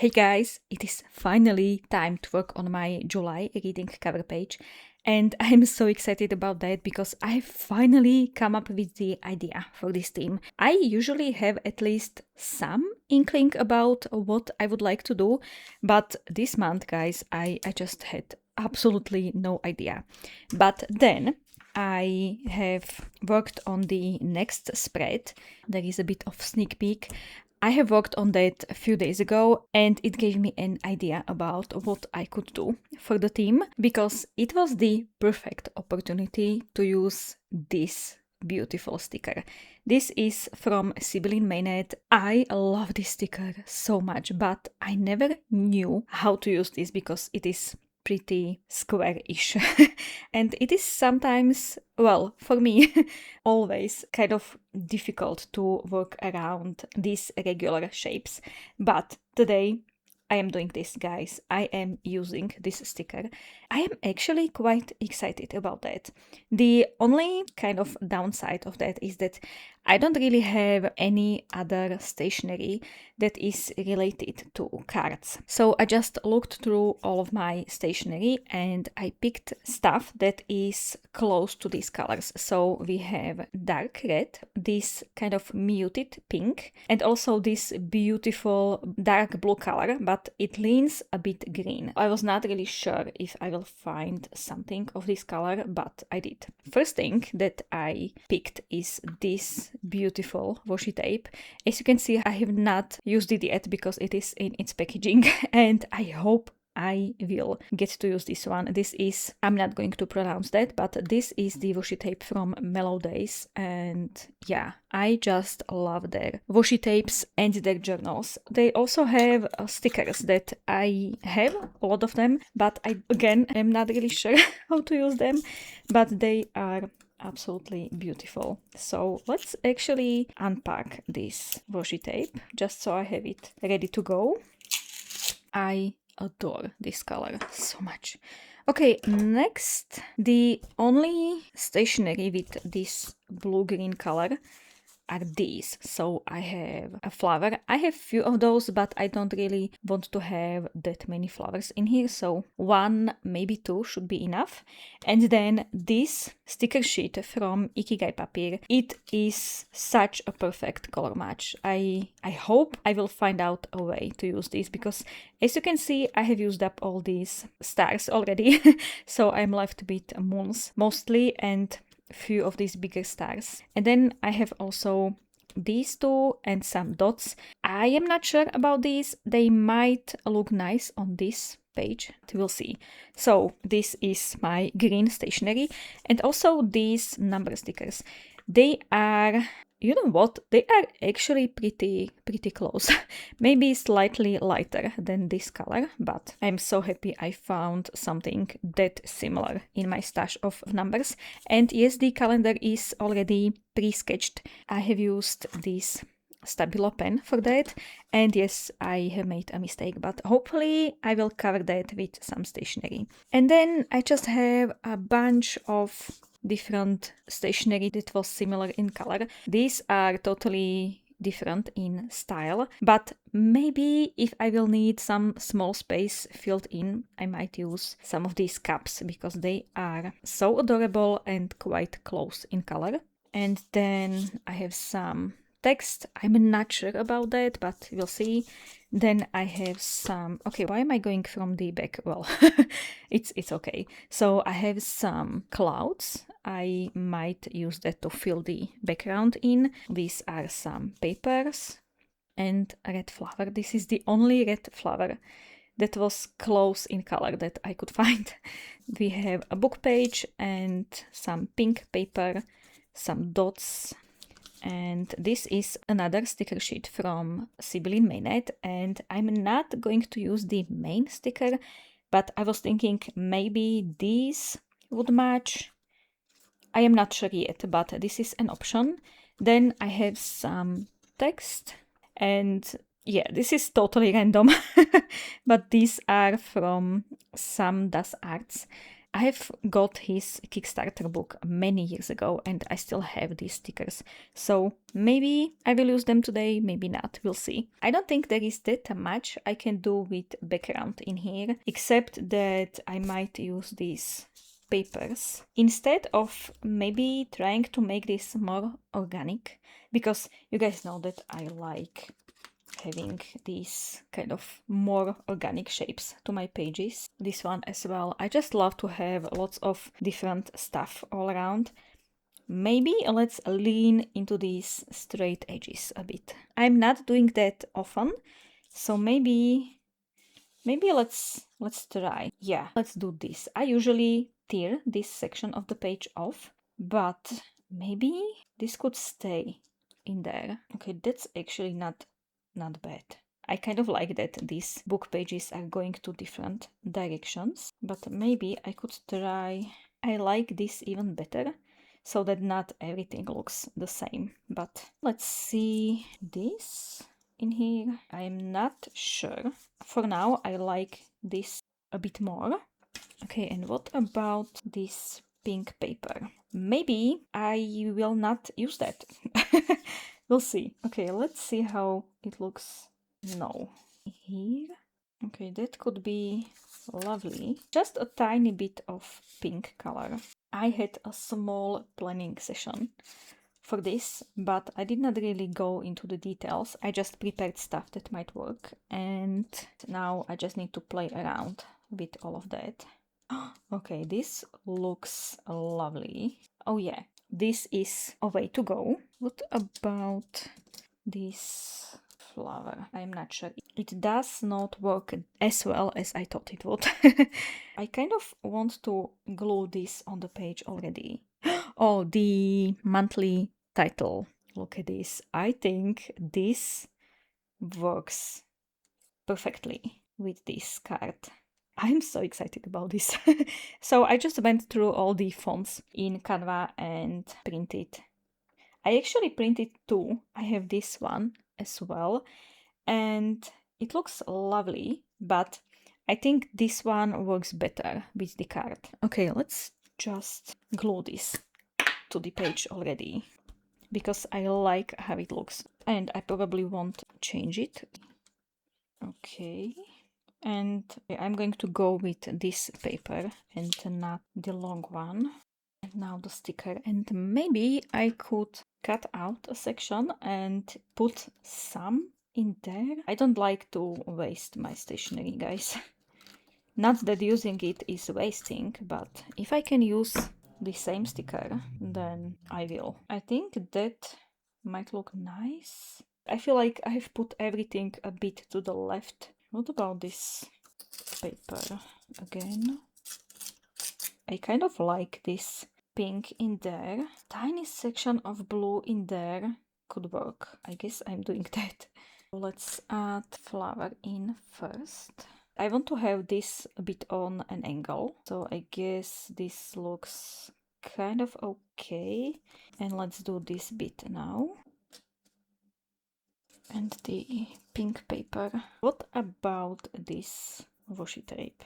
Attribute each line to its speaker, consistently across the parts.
Speaker 1: Hey guys, it is finally time to work on my July reading cover page, and I'm so excited about that because I finally come up with the idea for this theme. I usually have at least some inkling about what I would like to do, but this month, guys, I just had absolutely no idea. But then I have worked on the next spread. There is a bit of sneak peek. I have worked on that a few days ago and it gave me an idea about what I could do for the theme because it was the perfect opportunity to use this beautiful sticker. This is from Sibylline Meynet. I love this sticker so much, but I never knew how to use this because it is pretty square-ish. And it is sometimes, well, for me, always kind of difficult to work around these regular shapes. But today I am doing this, guys. I am using this sticker. I am actually quite excited about that. The only kind of downside of that is that I don't really have any other stationery that is related to cards. So I just looked through all of my stationery and I picked stuff that is close to these colors. So we have dark red, this kind of muted pink, and also this beautiful dark blue color, but it leans a bit green. I was not really sure if I will find something of this color, but I did. First thing that I picked is this beautiful washi tape. As you can see, I have not used it yet because it is in its packaging and I hope I will get to use this one. This is, I'm not going to pronounce that, but this is the washi tape from Mellow Days, and yeah, I just love their washi tapes and their journals. They also have stickers that I have, a lot of them, but I, again, am not really sure how to use them, but they are absolutely beautiful. So let's actually unpack this washi tape, just so I have it ready to go. I adore this color so much. Okay, next, the only stationery with this blue-green color are these. So I have a flower. I have few of those, but I don't really want to have that many flowers in here. So one, maybe two should be enough. And then this sticker sheet from Ikigai Papier. It is such a perfect color match. I hope I will find out a way to use this because as you can see, I have used up all these stars already. So I'm left with moons mostly and few of these bigger stars. And then I have also these two and some dots. I am not sure about these. They might look nice on this page. We'll see. So this is my green stationery and also these number stickers. They are, you know what? They are actually pretty close. Maybe slightly lighter than this color, but I'm so happy I found something that similar in my stash of numbers. And yes, the calendar is already pre-sketched. I have used this Stabilo pen for that, and yes, I have made a mistake, but hopefully I will cover that with some stationery. And then I just have a bunch of different stationery that was similar in color. These are totally different in style, but maybe if I will need some small space filled in, I might use some of these cups because they are so adorable and quite close in color. And then I have some text. I'm not sure about that, but we'll see. Then I have some, okay, why am I going from the back? Well, it's okay. So I have some clouds. I might use that to fill the background in. These are some papers and a red flower. This is the only red flower that was close in color that I could find. We have a book page and some pink paper, some dots, and this is another sticker sheet from Sibylline Meynet, and I'm not going to use the main sticker, but I was thinking maybe these would match. I am not sure yet, but this is an option. Then I have some text, and yeah, this is totally random, but these are from some Das Arts. I've got his Kickstarter book many years ago and I still have these stickers. So maybe I will use them today, maybe not, we'll see. I don't think there is that much I can do with background in here, except that I might use these papers instead of maybe trying to make this more organic, because you guys know that I like having these kind of more organic shapes to my pages. This one as well. I just love to have lots of different stuff all around. Maybe let's lean into these straight edges a bit. I'm not doing that often, so maybe let's try. Yeah, let's do this. I usually tear this section of the page off, but maybe this could stay in there. Okay, that's actually not bad. I kind of like that these book pages are going to different directions, but maybe I could try. I like this even better, so that not everything looks the same. But let's see this in here. I'm not sure. For now, I like this a bit more. Okay, and what about this pink paper? Maybe I will not use that. We'll see. Okay, let's see how it looks now. Here. Okay, that could be lovely. Just a tiny bit of pink color. I had a small planning session for this, but I did not really go into the details. I just prepared stuff that might work, and now I just need to play around with all of that. Okay, this looks lovely. Oh yeah, this is a way to go. What about this flower? I'm not sure. It does not work as well as I thought it would. I kind of want to glue this on the page already. Oh, the monthly title. Look at this. I think this works perfectly with this card. I'm so excited about this. So I just went through all the fonts in Canva and printed. I actually printed two. I have this one as well, and it looks lovely, but I think this one works better with the card. Okay, let's just glue this to the page already, because I like how it looks, and I probably won't change it. Okay. And I'm going to go with this paper and not the long one. And now the sticker. And maybe I could cut out a section and put some in there. I don't like to waste my stationery, guys. Not that using it is wasting, but if I can use the same sticker, then I will. I think that might look nice. I feel like I've put everything a bit to the left. What about this paper again? I kind of like this pink in there. Tiny section of blue in there could work. I guess I'm doing that. Let's add flower in first. I want to have this a bit on an angle, so I guess this looks kind of okay. And let's do this bit now. And the pink paper. What about this washi tape?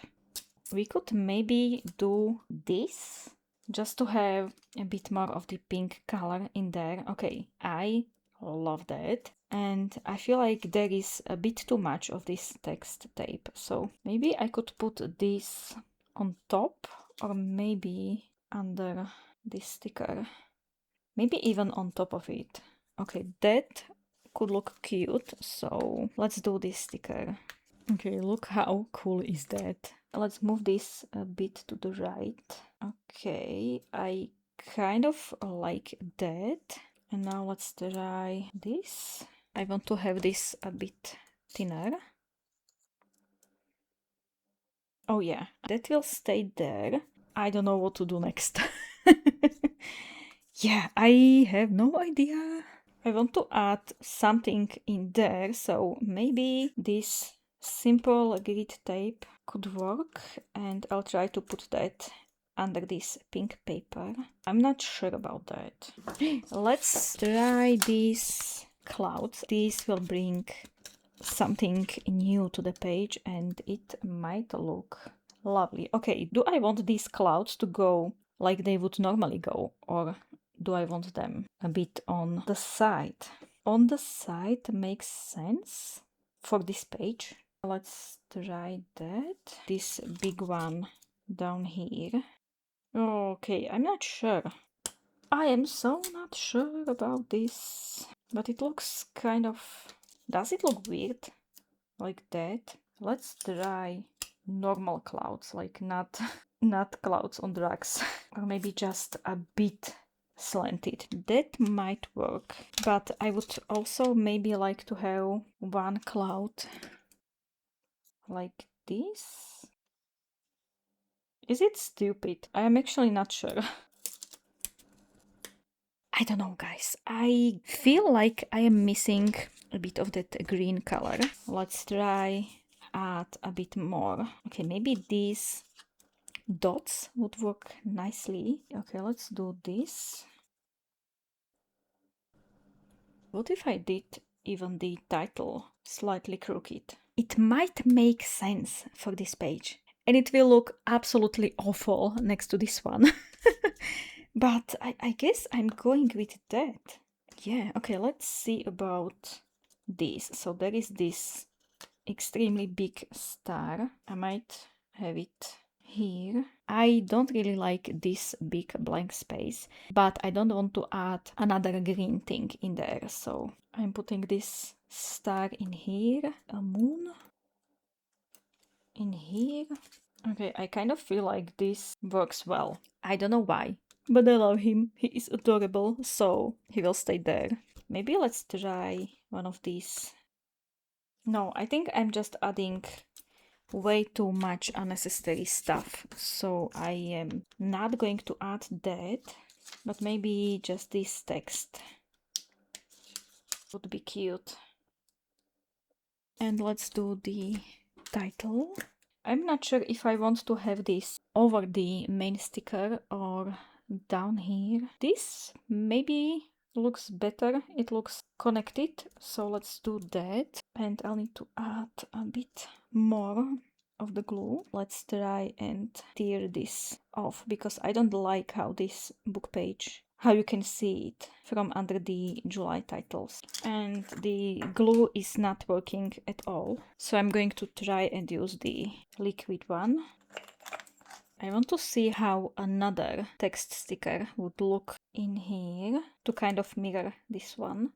Speaker 1: We could maybe do this just to have a bit more of the pink color in there. Okay, I love that. And I feel like there is a bit too much of this text tape. So maybe I could put this on top, or maybe under this sticker. Maybe even on top of it. Okay, that could look cute, so let's do this sticker. Okay, look how cool is that. Let's move this a bit to the right. Okay, I kind of like that. And now let's try this. I want to have this a bit thinner. Oh yeah, that will stay there. I don't know what to do next. Yeah, I have no idea. I want to add something in there, so maybe this simple grit tape could work, and I'll try to put that under this pink paper. I'm not sure about that. Let's try these clouds. These will bring something new to the page and it might look Lovely. Okay, do I want these clouds to go like they would normally go, or do I want them a bit on the side? On the side makes sense for this page. Let's try that. This big one down here. Okay, I'm not sure. I am so not sure about this. But it looks kind of... Does it look weird? Like that? Let's try normal clouds, like not not clouds on drugs. Or maybe just a bit slanted. That might work. But I would also maybe like to have one cloud like this. Is it stupid? I am actually not sure. I don't know, guys. I feel like I am missing a bit of that green color. Let's try add a bit more. Okay, maybe these dots would work nicely. Okay, let's do this. What if I did even the title slightly crooked? It might make sense for this page, and it will look absolutely awful next to this one. But I guess I'm going with that. Yeah, okay, let's see about this. So there is this extremely big star. I might have it here. I don't really like this big blank space, but I don't want to add another green thing in there. So I'm putting this star in here, a moon in here. Okay, I kind of feel like this works well. I don't know why, but I love him. He is adorable, so he will stay there. Maybe let's try one of these. No, I think I'm just adding way too much unnecessary stuff, so I am not going to add that, but maybe just this text would be cute. And let's do the title. I'm not sure if I want to have this over the main sticker or down here. This maybe looks better. It looks connected, so let's do that. And I'll need to add a bit more of the glue. Let's try and tear this off, because I don't like how this book page, how you can see it from under the July titles. And the glue is not working at all, so I'm going to try and use the liquid one. I want to see how another text sticker would look in here to kind of mirror this one.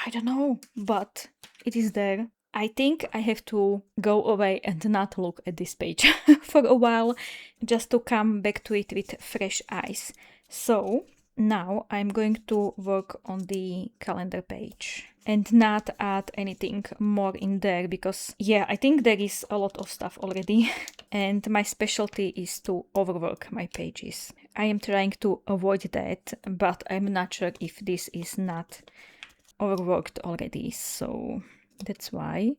Speaker 1: I don't know, but it is there. I think I have to go away and not look at this page for a while, just to come back to it with fresh eyes. So now I'm going to work on the calendar page and not add anything more in there, because yeah, I think there is a lot of stuff already and my specialty is to overwork my pages. I am trying to avoid that, but I'm not sure if this is not overworked already, so that's why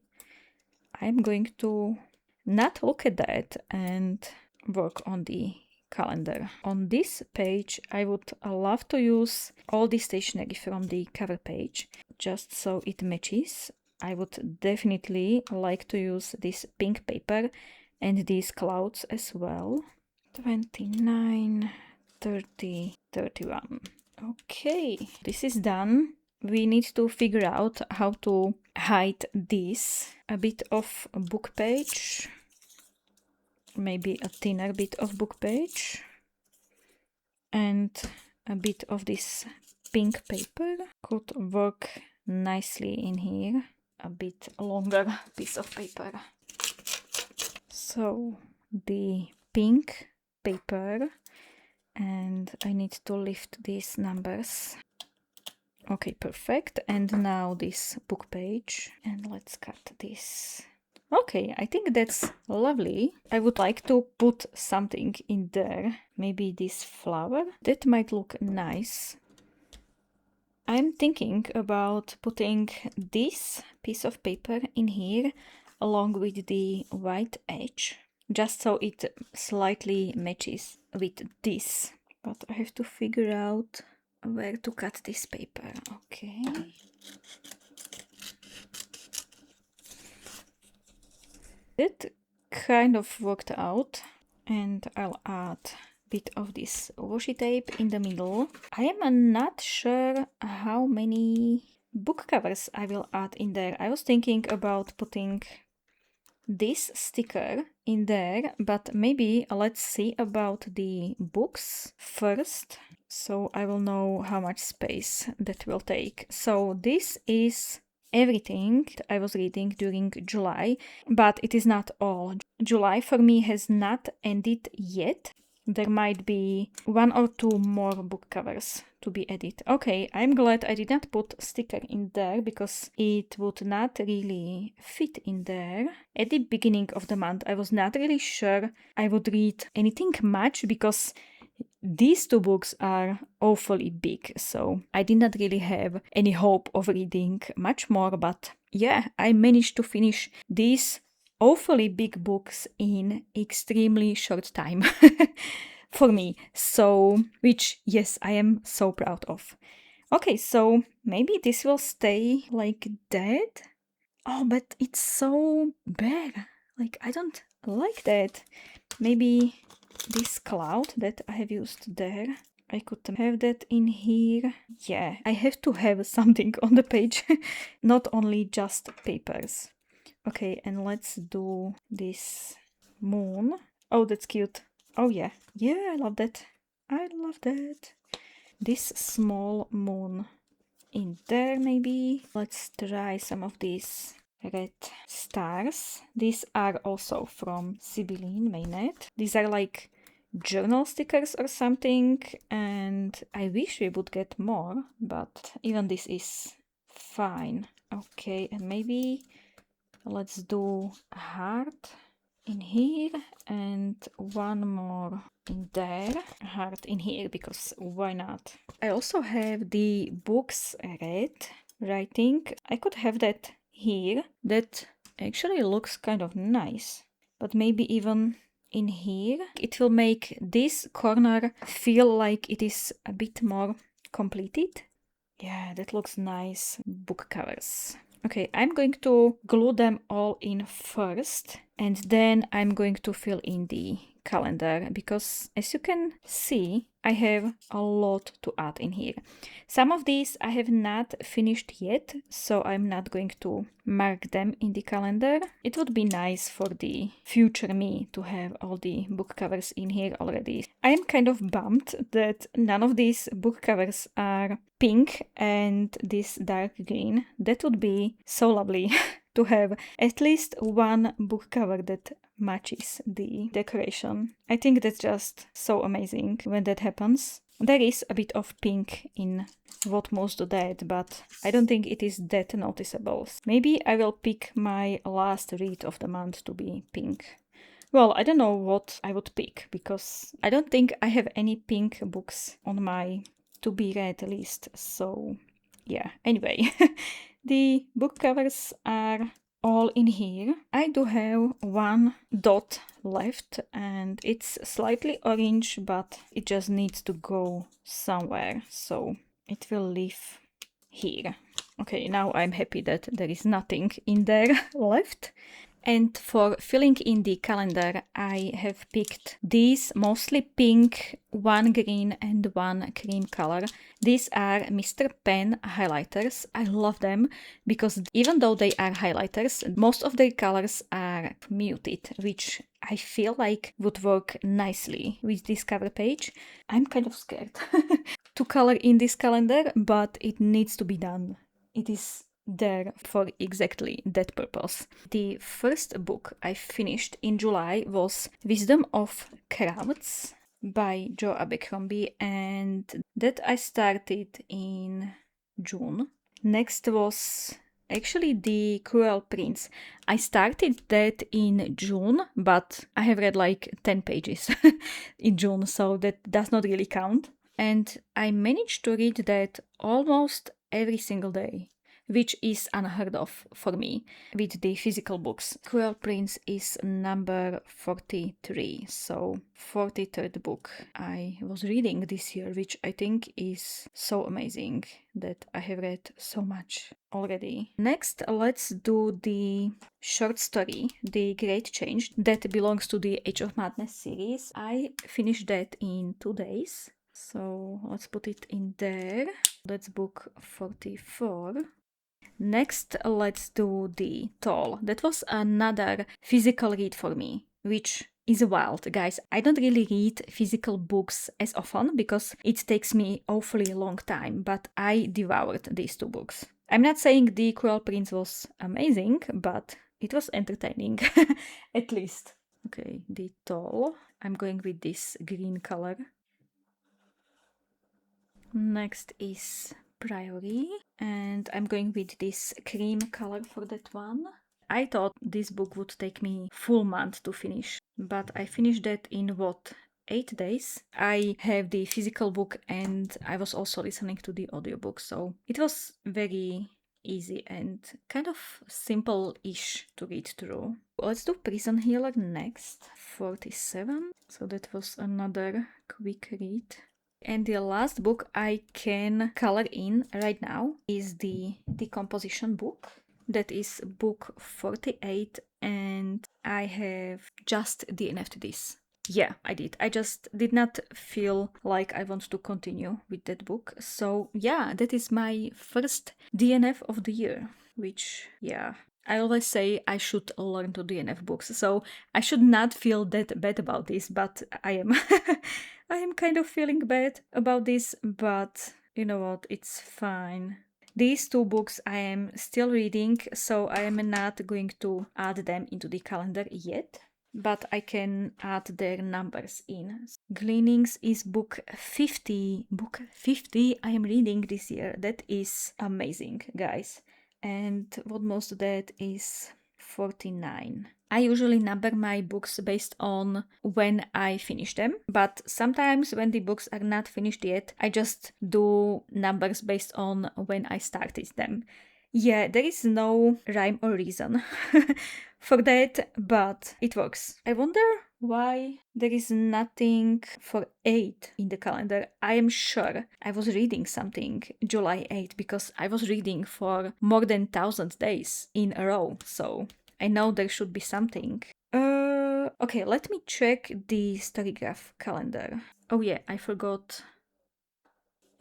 Speaker 1: I'm going to not look at that and work on the calendar. On this page I would love to use all the stationery from the cover page just so it matches. I would definitely like to use this pink paper and these clouds as well. 29, 30, 31. Okay, this is done. We need to figure out how to hide this. A bit of a book page, maybe a thinner bit of book page, and a bit of this pink paper could work nicely in here. A bit longer piece of paper. So the pink paper, and I need to lift these numbers. Okay, perfect. And now this book page, and let's cut this. Okay, I think that's lovely. I would like to put something in there. Maybe this flower. That might look nice. I'm thinking about putting this piece of paper in here along with the white edge, just so it slightly matches with this. But I have to figure out where to cut this paper. Okay. That kind of worked out, and I'll add a bit of this washi tape in the middle. I am not sure how many book covers I will add in there. I was thinking about putting this sticker in there, but maybe let's see about the books first, so I will know how much space that will take. So this is everything I was reading during July, but it is not all. July for me has not ended yet. There might be 1 or 2 more book covers to be added. Okay, I'm glad I did not put sticker in there because it would not really fit in there. At the beginning of the month, I was not really sure I would read anything much because these 2 books are awfully big, so I did not really have any hope of reading much more, but yeah, I managed to finish these awfully big books in extremely short time for me, so which, yes, I am so proud of. Okay, so maybe this will stay like that. Oh, but it's so bare, like I don't like that. Maybe this cloud that I have used there, I could have that in here. Yeah, I have to have something on the page, not only just papers. Okay, and let's do this moon. Oh, that's cute. Oh yeah, yeah, I love that. I love that. This small moon in there maybe. Let's try some of these red stars. These are also from Sibylline Meynet. These are like journal stickers or something, and I wish we would get more, but even this is fine. Okay, and maybe let's do a heart in here and 1 more in there. A heart in here because why not? I also have the books red writing. I could have that here. That actually looks kind of nice, but maybe even in here. It will make this corner feel like it is a bit more completed. Yeah, that looks nice. Book covers. Okay, I'm going to glue them all in first, and then I'm going to fill in the calendar because, as you can see, I have a lot to add in here. Some of these I have not finished yet, so I'm not going to mark them in the calendar. It would be nice for the future me to have all the book covers in here already. I am kind of bummed that none of these book covers are pink and this dark green. That would be so lovely to have at least 1 book cover that matches the decoration. I think that's just so amazing when that happens. There is a bit of pink in what most do that, but I don't think it is that noticeable. Maybe I will pick my last read of the month to be pink. Well, I don't know what I would pick because I don't think I have any pink books on my to be read list, so yeah. Anyway, the book covers are all in here. I do have 1 dot left and it's slightly orange, but it just needs to go somewhere, so it will live here. Okay, now I'm happy that there is nothing in there left. And for filling in the calendar, I have picked these mostly pink, 1 green and 1 cream color. These are Mr. Pen highlighters. I love them because even though they are highlighters, most of their colors are muted, which I feel like would work nicely with this cover page. I'm kind of scared to color in this calendar, but it needs to be done. It is there for exactly that purpose. The first book I finished in July was Wisdom of Crowds by Joe Abercrombie, and that I started in June. Next was actually The Cruel Prince. I started that in June, but I have read like 10 pages in June, so that does not really count. And I managed to read that almost every single day, which is unheard of for me with the physical books. Cruel Prince is number 43, so 43rd book I was reading this year, which I think is so amazing that I have read so much already. Next, let's do the short story, The Great Change, that belongs to the Age of Madness series. I finished that in 2 days, so let's put it in there. That's book 44. Next, let's do The Toll. That was another physical read for me, which is wild, guys. I don't really read physical books as often because it takes me awfully long time, but I devoured these 2 books. I'm not saying The Cruel Prince was amazing, but it was entertaining, at least. Okay, The Toll. I'm going with this green color. Next is Priory, and I'm going with this cream color for that one. I thought this book would take me full month to finish, but I finished that in 8 days. I have the physical book and I was also listening to the audiobook, so it was very easy and kind of simple-ish to read through. Let's do Prison Healer next, 47. So that was another quick read. And the last book I can color in right now is the Decomposition book. That is book 48, and I have just DNF'd this. Yeah, I did. I just did not feel like I want to continue with that book. So yeah, that is my first DNF of the year, which, yeah. I always say I should learn to DNF books, so I should not feel that bad about this, but I am. I am kind of feeling bad about this, but you know what, it's fine. These 2 books I am still reading, so I am not going to add them into the calendar yet, but I can add their numbers in. Gleanings is book 50. Book 50 I am reading this year. That is amazing, guys. And what most of that is 49. I usually number my books based on when I finish them, but sometimes when the books are not finished yet, I just do numbers based on when I started them. Yeah, there is no rhyme or reason for that, but it works. I wonder why there is nothing for 8 in the calendar. I am sure I was reading something July 8 because I was reading for more than 1,000 days in a row, so I know there should be something. Okay, let me check the Storygraph calendar. Oh yeah, I forgot.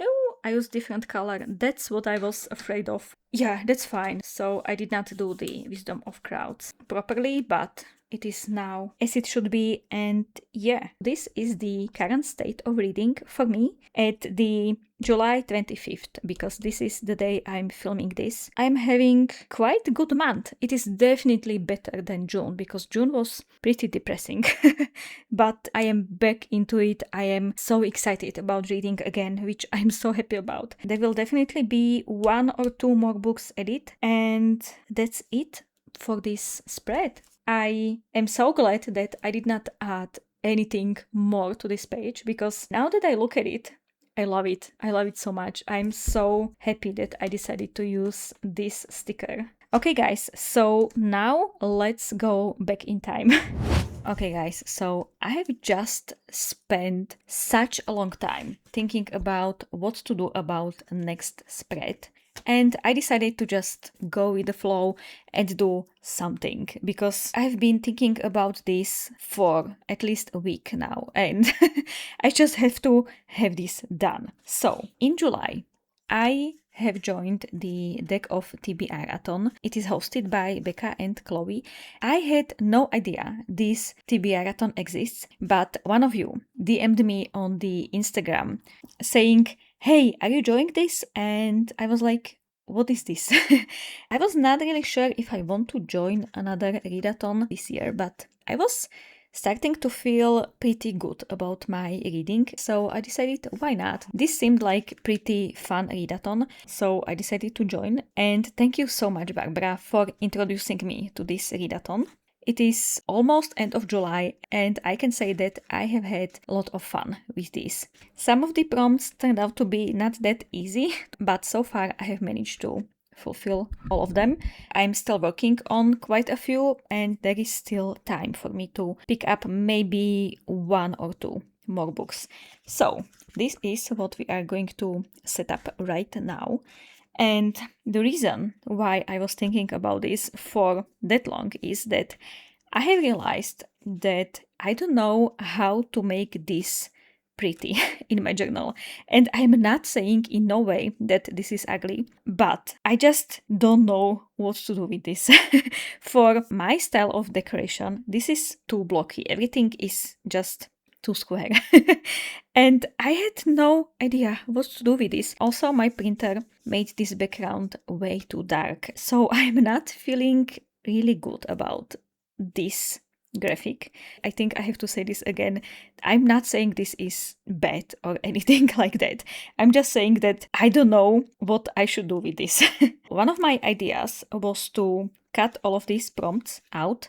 Speaker 1: Oh, I used different color. That's what I was afraid of. Yeah, that's fine. So I did not do the Wisdom of Crowds properly, but it is now as it should be. And yeah, this is the current state of reading for me at the July 25th, because this is the day I'm filming this. I'm having quite a good month. It is definitely better than June, because June was pretty depressing. But I am back into it. I am so excited about reading again, which I'm so happy about. There will definitely be 1 or 2 more books added, and that's it for this spread. I am so glad that I did not add anything more to this page, because now that I look at it, I love it. I love it so much. I'm so happy that I decided to use this sticker. Okay, guys, so now let's go back in time. Okay, guys, so I have just spent such a long time thinking about what to do about next spread. And I decided to just go with the flow and do something, because I've been thinking about this for at least a week now, and I just have to have this done. So, in July, I have joined the Deck of TBRathon. It is hosted by Becca and Chloe. I had no idea this TBRathon exists, but one of you DM'd me on the Instagram saying, "Hey, are you joining this?" And I was like, what is this? I was not really sure if I want to join another readathon this year, but I was starting to feel pretty good about my reading, so I decided why not. This seemed like pretty fun readathon, so I decided to join. And thank you so much, Barbara, for introducing me to this readathon. It is almost end of July, and I can say that I have had a lot of fun with this. Some of the prompts turned out to be not that easy, but so far I have managed to fulfill all of them. I'm still working on quite a few, and there is still time for me to pick up maybe 1 or 2 more books. So this is what we are going to set up right now. And the reason why I was thinking about this for that long is that I have realized that I don't know how to make this pretty in my journal. And I'm not saying in no way that this is ugly, but I just don't know what to do with this. For my style of decoration, this is too blocky. Everything is just too square. And I had no idea what to do with this. Also, my printer made this background way too dark, so I'm not feeling really good about this graphic. I think I have to say this again. I'm not saying this is bad or anything like that. I'm just saying that I don't know what I should do with this. One of my ideas was to cut all of these prompts out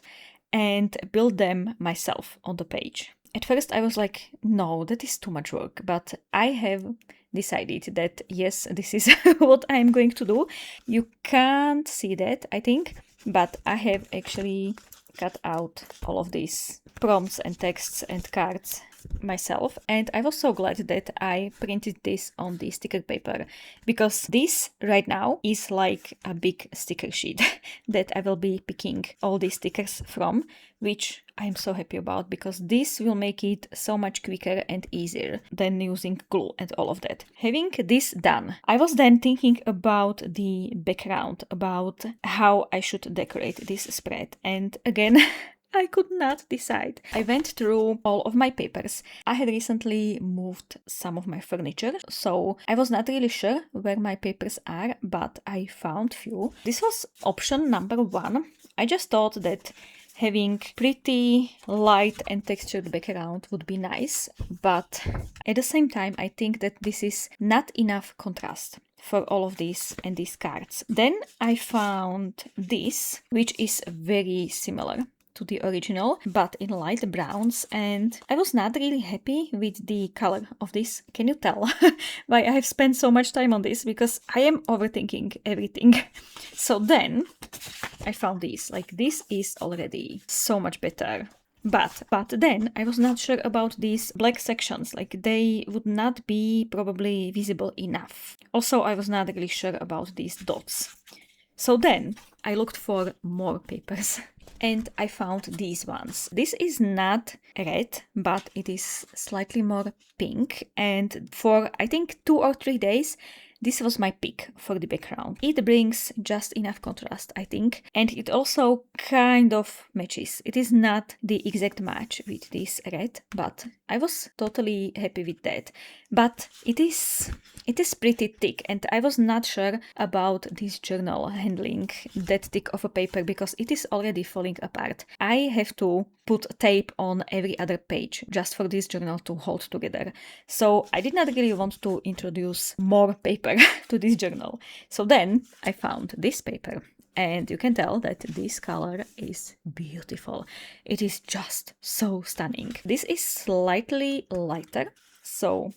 Speaker 1: and build them myself on the page. At first I was like, no, that is too much work, but I have decided that yes, this is what I'm going to do. You can't see that, I think, but I have actually cut out all of these prompts and texts and cards myself, and I was so glad that I printed this on the sticker paper, because this right now is like a big sticker sheet that I will be picking all these stickers from, which I'm so happy about, because this will make it so much quicker and easier than using glue and all of that. Having this done, I was then thinking about the background, about how I should decorate this spread, and again I could not decide. I went through all of my papers. I had recently moved some of my furniture, so I was not really sure where my papers are, but I found few. This was option number 1. I just thought that having pretty light and textured background would be nice, but at the same time I think that this is not enough contrast for all of these and these cards. Then I found this, which is very similar to the original, but in light browns, and I was not really happy with the color of this. Can you tell why I have spent so much time on this? Because I am overthinking everything. So then I found this. Like, this is already so much better. But then I was not sure about these black sections, like they would not be probably visible enough. Also, I was not really sure about these dots. So then I looked for more papers and I found these ones. This is not red, but it is slightly more pink, and for I think 2 or 3 days this was my pick for the background. It brings just enough contrast, I think, and it also kind of matches. It is not the exact match with this red, but I was totally happy with that. But it is pretty thick, and I was not sure about this journal handling that thick of a paper because it is already falling apart. I have to put tape on every other page just for this journal to hold together. So I did not really want to introduce more paper to this journal. So then I found this paper, and you can tell that this color is beautiful. It is just so stunning. This is slightly lighter, so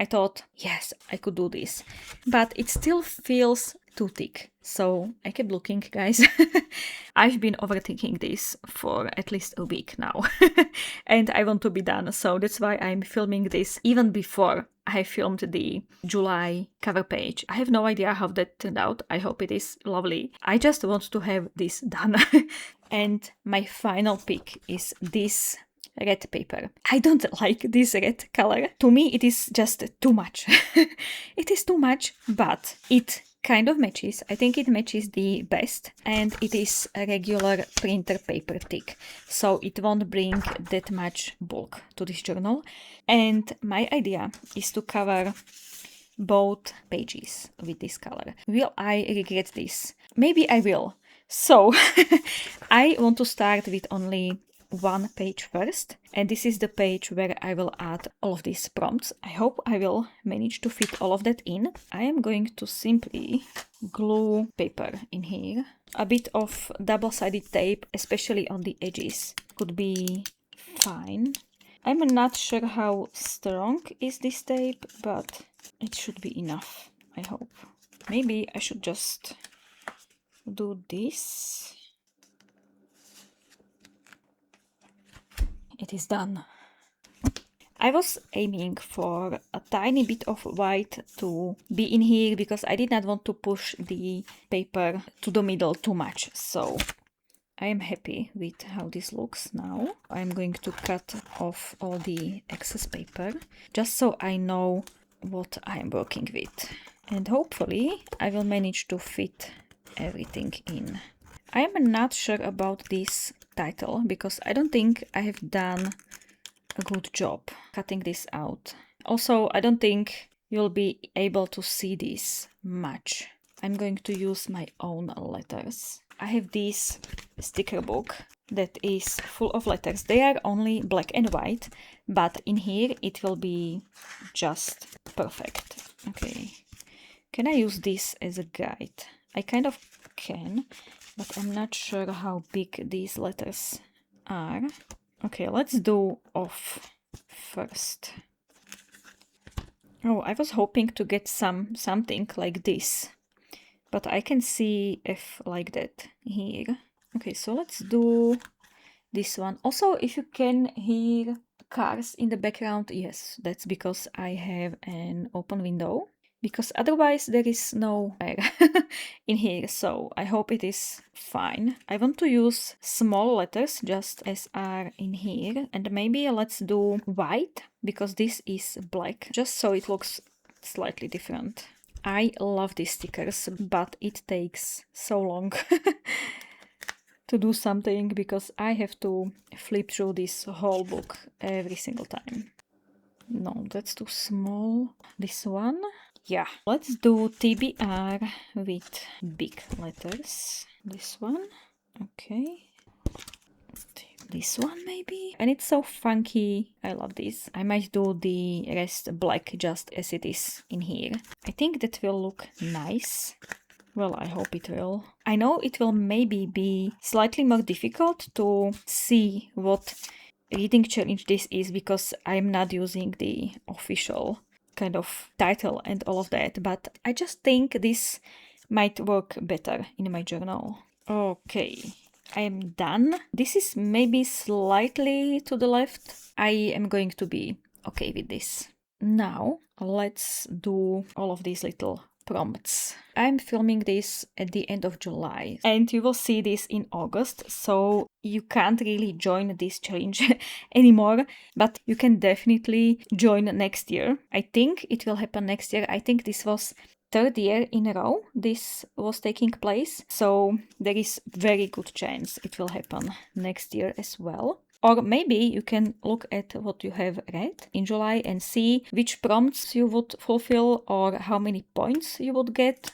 Speaker 1: I thought, yes, I could do this, but it still feels too thick. So I kept looking, guys. I've been overthinking this for at least a week now and I want to be done. So that's why I'm filming this even before I filmed the July cover page. I have no idea how that turned out. I hope it is lovely. I just want to have this done. And my final pick is this red paper. I don't like this red color. To me, it is just too much. It is too much, but it kind of matches. I think it matches the best, and it is a regular printer paper thick, so it won't bring that much bulk to this journal. And my idea is to cover both pages with this color. Will I regret this? Maybe I will. So I want to start with only one page first, and this is the page where I will add all of these prompts. I hope I will manage to fit all of that in. I am going to simply glue paper in here. A bit of double-sided tape, especially on the edges, could be fine. I'm not sure how strong is this tape, but it should be enough, I hope. Maybe I should just do this. It is done. I was aiming for a tiny bit of white to be in here because I did not want to push the paper to the middle too much. So I am happy with how this looks now. I'm going to cut off all the excess paper just so I know what I'm working with. And hopefully I will manage to fit everything in. I am not sure about this title because I don't think I have done a good job cutting this out. Also, I don't think you'll be able to see this much. I'm going to use my own letters. I have this sticker book that is full of letters. They are only black and white, but in here it will be just perfect. Okay, can I use this as a guide? I kind of can, but I'm not sure how big these letters are. Okay, let's do off first. Oh, I was hoping to get something like this, but I can see F like that here. Okay, so let's do this one. Also, if you can hear cars in the background, yes, that's because I have an open window. Because otherwise there is no air in here, so I hope it is fine. I want to use small letters just as are in here, and maybe let's do white because this is black, just so it looks slightly different. I love these stickers, but it takes so long to do something because I have to flip through this whole book every single time. No, that's too small. This one. Yeah, let's do TBR with big letters. This one, okay. This one maybe. And it's so funky. I love this. I might do the rest black just as it is in here. I think that will look nice. Well, I hope it will. I know it will maybe be slightly more difficult to see what reading challenge this is because I'm not using the official kind of title and all of that, but I just think this might work better in my journal. Okay, I am done. This is maybe slightly to the left. I am going to be okay with this. Now let's do all of these little prompts. I'm filming this at the end of July and you will see this in August, so you can't really join this challenge anymore, but you can definitely join next year. I think it will happen next year. I think this was third year in a row this was taking place, so there is very good chance it will happen next year as well. Or maybe you can look at what you have read in July and see which prompts you would fulfill or how many points you would get.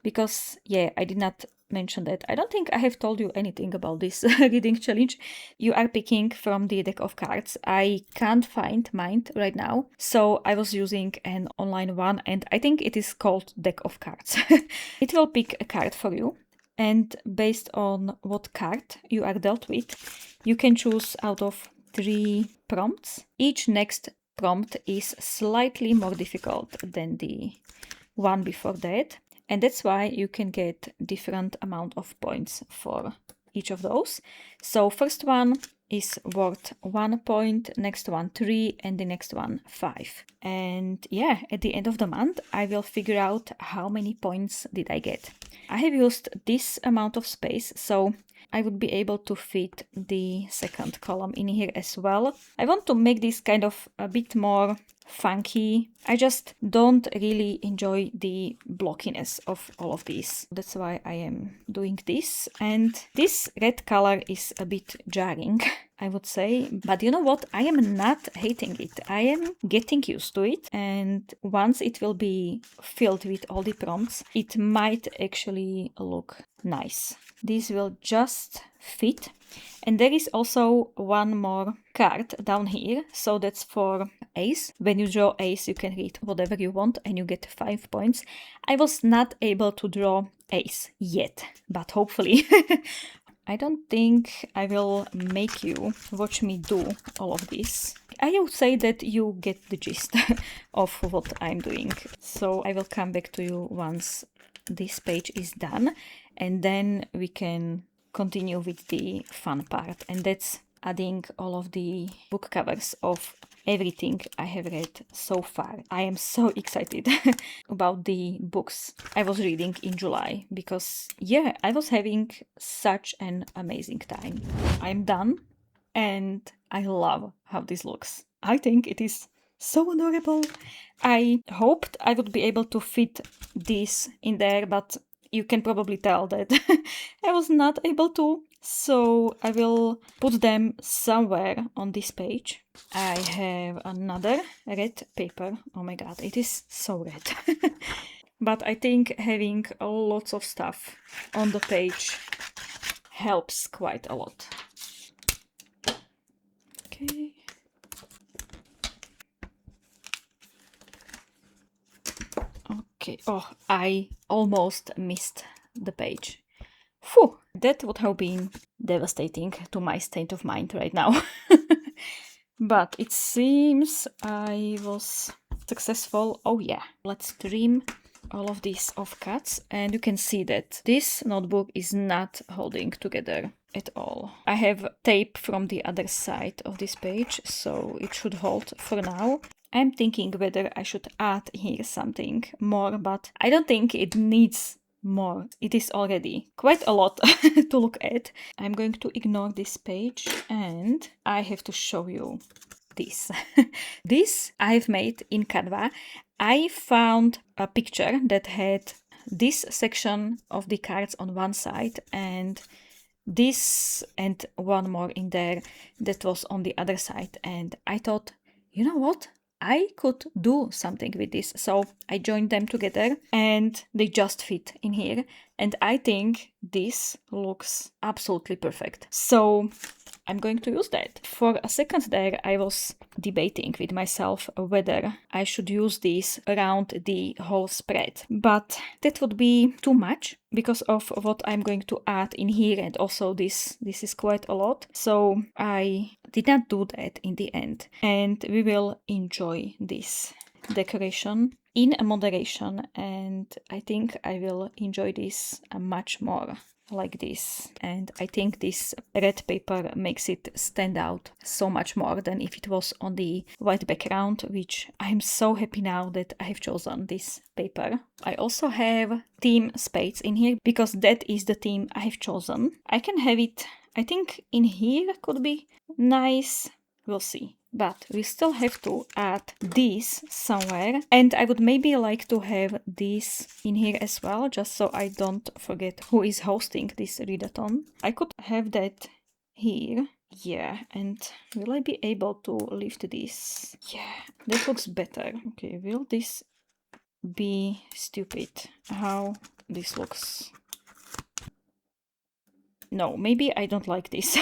Speaker 1: Because, yeah, I did not mention that. I don't think I have told you anything about this reading challenge. You are picking from the deck of cards. I can't find mine right now, so I was using an online one and I think it is called Deck of Cards. It will pick a card for you. And based on what card you are dealt with, you can choose out of 3 prompts. Each next prompt is slightly more difficult than the one before that. And that's why you can get different amount of points for each of those. So first one is worth 1 point, next one 3, and the next one 5. And yeah, at the end of the month, I will figure out how many points did I get. I have used this amount of space, so I would be able to fit the second column in here as well. I want to make this kind of a bit more funky. I just don't really enjoy the blockiness of all of these. That's why I am doing this. And this red color is a bit jarring, I would say. But you know what? I am not hating it. I am getting used to it. And once it will be filled with all the prompts, it might actually look nice. These will just fit. And there is also one more card down here, so that's for ace. When you draw ace, you can read whatever you want and you get 5 points. I was not able to draw ace yet, but hopefully. I don't think I will make you watch me do all of this. I would say that you get the gist of what I'm doing. So I will come back to you once this page is done, and then we can continue with the fun part, and that's adding all of the book covers of everything I have read so far. I am so excited about the books I was reading in July because, yeah, I was having such an amazing time. I'm done and I love how this looks. I think it is so adorable. I hoped I would be able to fit this in there, but you can probably tell that I was not able to. So I will put them somewhere on this page. I have another red paper. Oh my god, it is so red. But I think having lots of stuff on the page helps quite a lot. Okay. Okay. Oh, I almost missed the page. Phew, that would have been devastating to my state of mind right now. But it seems I was successful. Oh yeah, let's trim all of these off cuts, and you can see that this notebook is not holding together at all. I have tape from the other side of this page, so it should hold for now. I'm thinking whether I should add here something more, but I don't think it needs more. It is already quite a lot to look at. I'm going to ignore this page and I have to show you this. This I've made in Canva. I found a picture that had this section of the cards on one side and this and one more in there that was on the other side, and I thought, you know what? I could do something with this. So I joined them together and they just fit in here. And I think this looks absolutely perfect. So I'm going to use that. For a second there, I was debating with myself whether I should use this around the whole spread. But that would be too much because of what I'm going to add in here, and also this is quite a lot. So I did not do that in the end. And we will enjoy this decoration in moderation, and I think I will enjoy this much more like this. And I think this red paper makes it stand out so much more than if it was on the white background, which I'm so happy now that I have chosen this paper. I also have theme spades in here because that is the theme I have chosen. I can have it, I think in here could be nice, we'll see. But we still have to add this somewhere, and I would maybe like to have this in here as well, just so I don't forget who is hosting this readathon. I could have that here. Yeah, and will I be able to lift this? Yeah, that looks better. Okay, will this be stupid? How this looks? No, maybe I don't like this.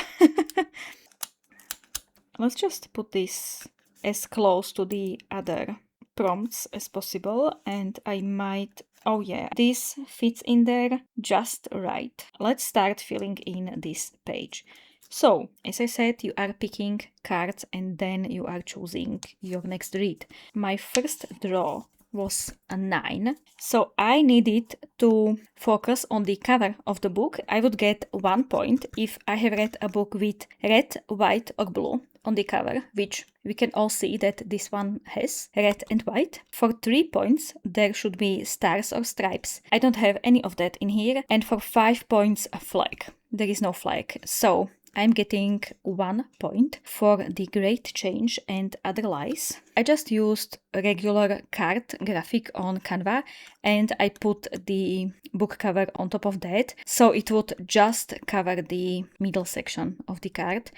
Speaker 1: Let's just put this as close to the other prompts as possible, and I might... Oh yeah, this fits in there just right. Let's start filling in this page. So, as I said, you are picking cards and then you are choosing your next read. My first draw was a 9, so I needed to focus on the cover of the book. I would get 1 point if I have read a book with red, white or blue on the cover, which we can all see that this one has red and white. For 3 points there should be stars or stripes. I don't have any of that in here. And for 5 points a flag. There is no flag, so I'm getting 1 point for the Great Change and Other Lies. I just used a regular card graphic on Canva and I put the book cover on top of that, so it would just cover the middle section of the card.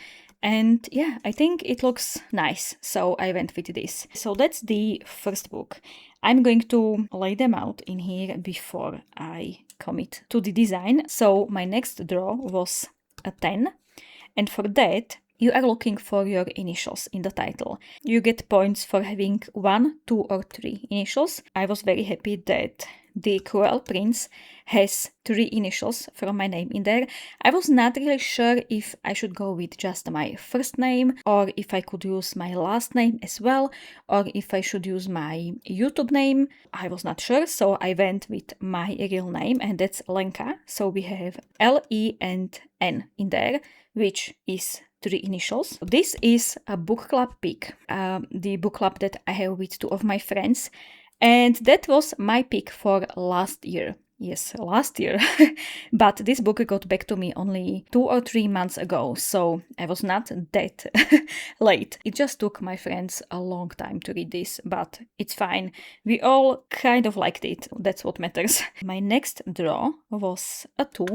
Speaker 1: And yeah, I think it looks nice, so I went with this. So that's the first book. I'm going to lay them out in here before I commit to the design. So my next draw was a 10. And for that, you are looking for your initials in the title. You get points for having 1, 2, or 3 initials. I was very happy that the Cruel Prince has 3 initials from my name in there. I was not really sure if I should go with just my first name, or if I could use my last name as well, or if I should use my YouTube name. I was not sure, so I went with my real name, and that's Lenka. So we have L-E and N in there, which is 3 initials. This is a book club pick, the book club that I have with 2 of my friends. And that was my pick for last year. Yes, last year. But this book got back to me only 2 or 3 months ago, so I was not that late. It just took my friends a long time to read this, but it's fine. We all kind of liked it. That's what matters. My next draw was a 2.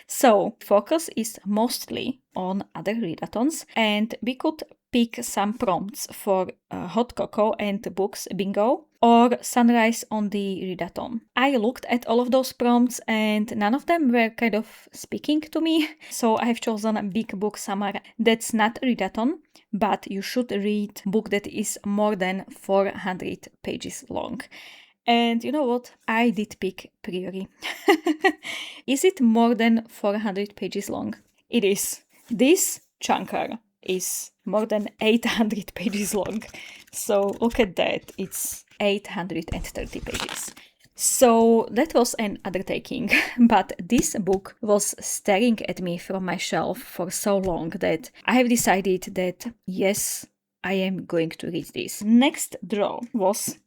Speaker 1: So focus is mostly on other readathons, and we could pick some prompts for Hot Cocoa and Books Bingo or Sunrise on the readathon. I looked at all of those prompts and none of them were kind of speaking to me. So I have chosen a Big Book Summer. That's not a readathon, but you should read a book that is more than 400 pages long. And you know what? I did pick Priori. Is it more than 400 pages long? It is. This chunker is more than 800 pages long. So look at that. It's 830 pages. So that was an undertaking, but this book was staring at me from my shelf for so long that I have decided that yes, I am going to read this. Next draw was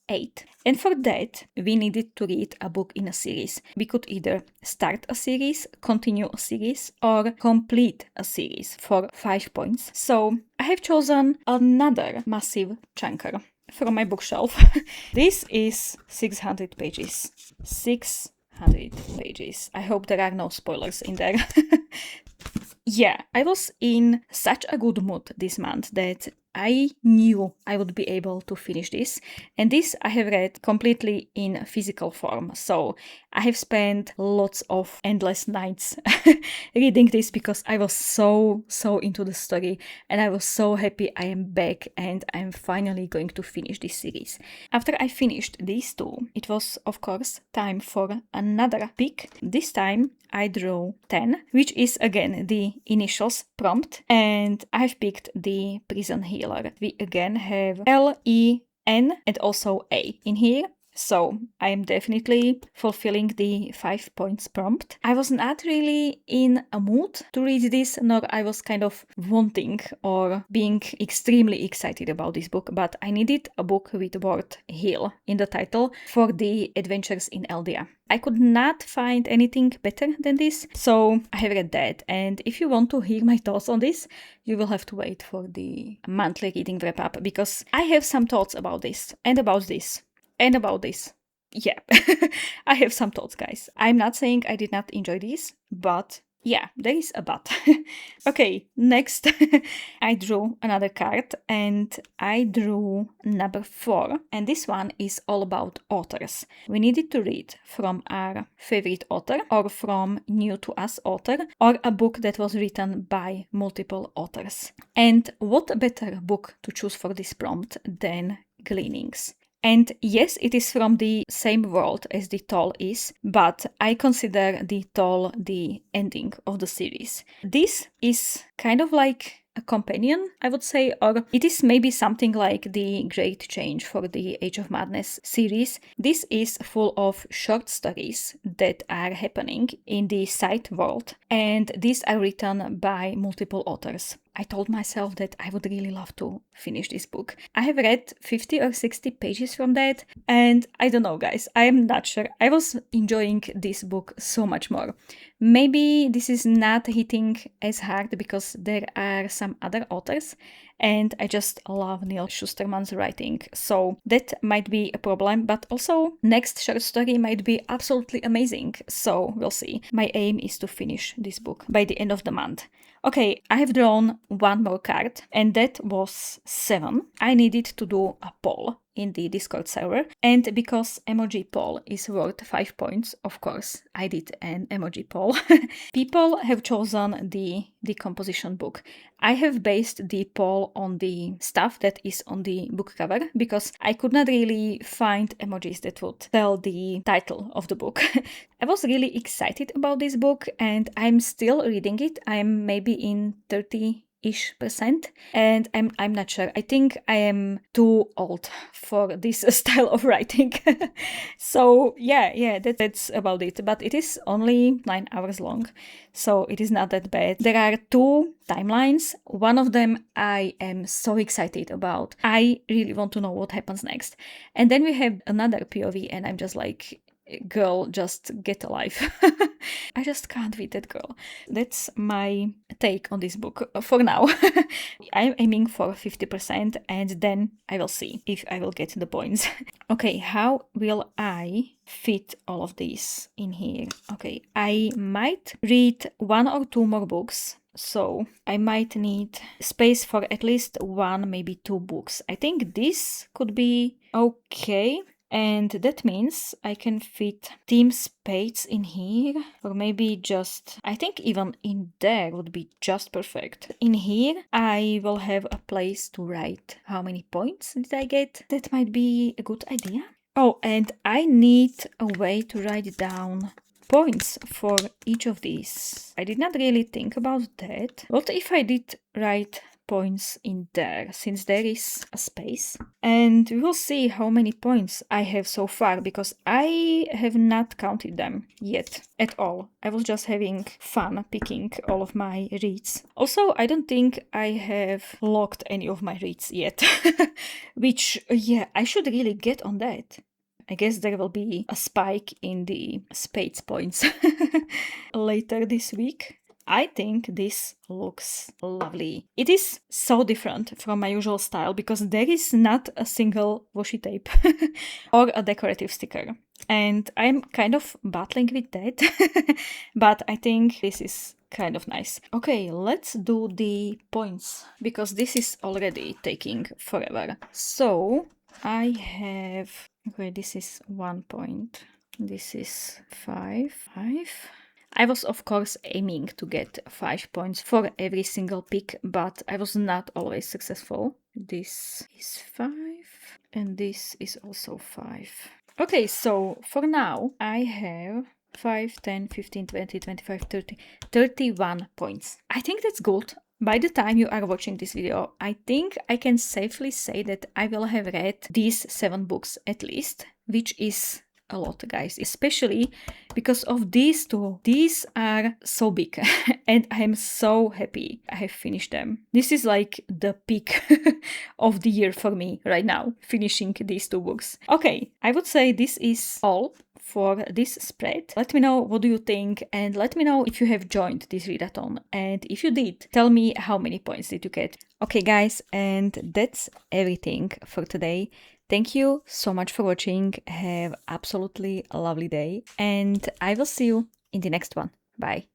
Speaker 1: 8. And for that, we needed to read a book in a series. We could either start a series, continue a series, or complete a series for 5 points. So I have chosen another massive chunker from my bookshelf. This is 600 pages. 600 pages. I hope there are no spoilers in there. Yeah, I was in such a good mood this month that I knew I would be able to finish this, and this I have read completely in physical form, so I have spent lots of endless nights reading this because I was so into the story, and I was so happy I am back and I'm finally going to finish this series. After I finished these 2, it was of course time for another pick. This time I drew 10, which is again the initials prompt, and I've picked the Prison Healer. We again have L-E-N and also A in here. So I am definitely fulfilling the 5 points prompt. I was not really in a mood to read this, nor I was kind of wanting or being extremely excited about this book, but I needed a book with the word heal in the title for the adventures in Eldia. I could not find anything better than this, so I have read that. And if you want to hear my thoughts on this, you will have to wait for the monthly reading wrap-up, because I have some thoughts about this, and about this, and about this. Yeah, I have some thoughts, guys. I'm not saying I did not enjoy this, but yeah, there is a but. Okay, next I drew another card, and I drew number 4, and this one is all about authors. We needed to read from our favorite author, or from new to us author, or a book that was written by multiple authors. And what better book to choose for this prompt than Gleanings? And yes, it is from the same world as the Toll is, but I consider the Toll the ending of the series. This is kind of like a companion, I would say, or it is maybe something like the Great Change for the Age of Madness series. This is full of short stories that are happening in the side world, and these are written by multiple authors. I told myself that I would really love to finish this book. I have read 50 or 60 pages from that, and I don't know, guys, I am not sure. I was enjoying this book so much more. Maybe this is not hitting as hard because there are some other authors, and I just love Neil Shusterman's writing, so that might be a problem, but also next short story might be absolutely amazing, so we'll see. My aim is to finish this book by the end of the month. Okay, I have drawn one more card, and that was 7. I needed to do a poll. in the Discord server. And because emoji poll is worth 5 points, of course, I did an emoji poll. People have chosen the decomposition book. I have based the poll on the stuff that is on the book cover because I could not really find emojis that would tell the title of the book. I was really excited about this book and I'm still reading it. I'm maybe in 30-ish%, and I'm not sure. I think I am too old for this style of writing. So yeah, that's about it. But it is only 9 hours long, so it is not that bad. There are 2 timelines. One of them I am so excited about. I really want to know what happens next. And then we have another POV, and I'm just like, girl, just get alive. I just can't with that girl. That's my take on this book for now. I'm aiming for 50% and then I will see if I will get the points. Okay, how will I fit all of these in here? Okay, I might read 1 or 2 more books. So I might need space for at least 1, maybe 2 books. I think this could be okay. And that means I can fit Team Spades in here, or maybe just, I think even in there would be just perfect. In here, I will have a place to write how many points did I get. That might be a good idea. Oh, and I need a way to write down points for each of these. I did not really think about that. What if I did write points in there, since there is a space? And we will see how many points I have so far, because I have not counted them yet at all. I was just having fun picking all of my reads. Also, I don't think I have logged any of my reads yet, which, yeah, I should really get on that. I guess there will be a spike in the spades points later this week. I think this looks lovely. It is so different from my usual style because there is not a single washi tape or a decorative sticker. And I'm kind of battling with that, but I think this is kind of nice. Okay, let's do the points because this is already taking forever. So I have, okay, this is 1 point. This is 5. I was, of course, aiming to get 5 points for every single pick, but I was not always successful. This is 5, and this is also 5. Okay, so for now, I have 5, 10, 15, 20, 25, 30, 31 points. I think that's good. By the time you are watching this video, I think I can safely say that I will have read these 7 books at least, which is a lot, guys, especially because of these 2. These are so big and I am so happy I have finished them. This is like the peak of the year for me right now, finishing these 2 books. Okay, I would say this is all for this spread. Let me know what do you think, and let me know if you have joined this readathon, and if you did, tell me how many points did you get. Okay guys, and that's everything for today. Thank you so much for watching. Have absolutely a lovely day, and I will see you in the next one. Bye.